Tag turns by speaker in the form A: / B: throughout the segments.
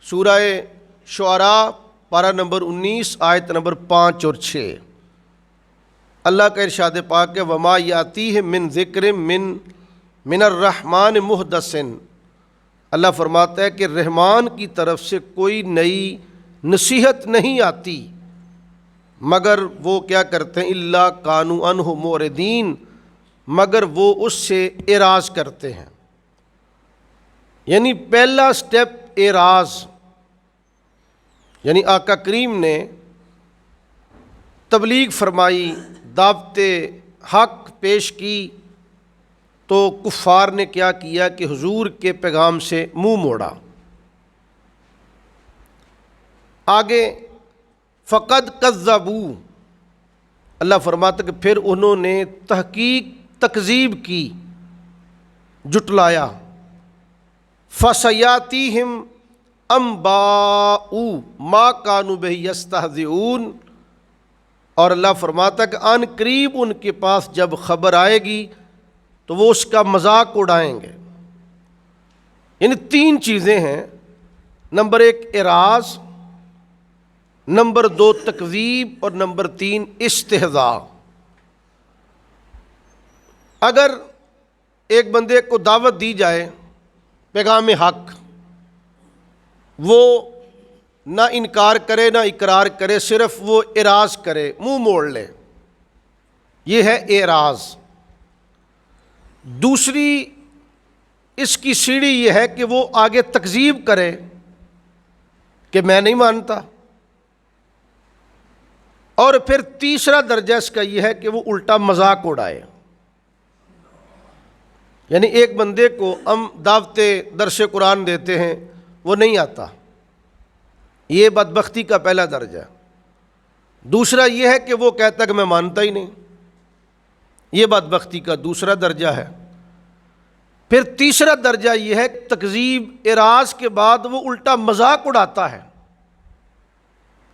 A: سورہ شعراء پارہ نمبر 19 آیت نمبر 5 اور 6۔ اللہ کا ارشاد پاک ہے وما یاتیہم من ذکر من الرحمن محدث۔ اللہ فرماتا ہے کہ رحمان کی طرف سے کوئی نئی نصیحت نہیں آتی مگر وہ کیا کرتے ہیں، الا کانوا عنہ معرضین، مگر وہ اس سے اعراض کرتے ہیں۔ یعنی پہلا سٹیپ اعراض، یعنی آقا کریم نے تبلیغ فرمائی، دعوت حق پیش کی تو کفار نے کیا کیا کہ حضور کے پیغام سے منہ موڑا۔ آگے فقد کذبوا، اللہ فرماتا کہ پھر انہوں نے تحقیق تکذیب کی، جٹلایا۔ فسیاتیہم انباء ما کانوا بہ یستہزئون، اور اللہ فرماتا کہ ان قریب ان کے پاس جب خبر آئے گی تو وہ اس کا مذاق اڑائیں گے۔ یعنی تین چیزیں ہیں، نمبر 1 اعراض، نمبر 2 تکذیب، اور نمبر 3 استہزاء۔ اگر ایک بندے کو دعوت دی جائے پیغام حق، وہ نہ انکار کرے نہ اقرار کرے، صرف وہ اعراض کرے، منہ موڑ لے، یہ ہے اعراض۔ دوسری اس کی سیڑھی یہ ہے کہ وہ آگے تکذیب کرے کہ میں نہیں مانتا، اور پھر تیسرا درجہ اس کا یہ ہے کہ وہ الٹا مذاق اڑائے۔ یعنی ایک بندے کو ہم دعوت درس قرآن دیتے ہیں، وہ نہیں آتا، یہ بدبختی کا پہلا درجہ۔ دوسرا یہ ہے کہ وہ کہتا ہے کہ میں مانتا ہی نہیں، یہ بدبختی کا دوسرا درجہ ہے۔ پھر تیسرا درجہ یہ ہے تکذیب، اعراض کے بعد وہ الٹا مذاق اڑاتا ہے،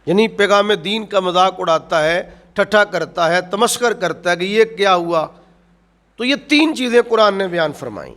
A: یعنی پیغام دین کا مذاق اڑاتا ہے، ٹھٹھا کرتا ہے، تمسخر کرتا ہے کہ یہ کیا ہوا۔ تو یہ تین چیزیں قرآن نے بیان فرمائیں۔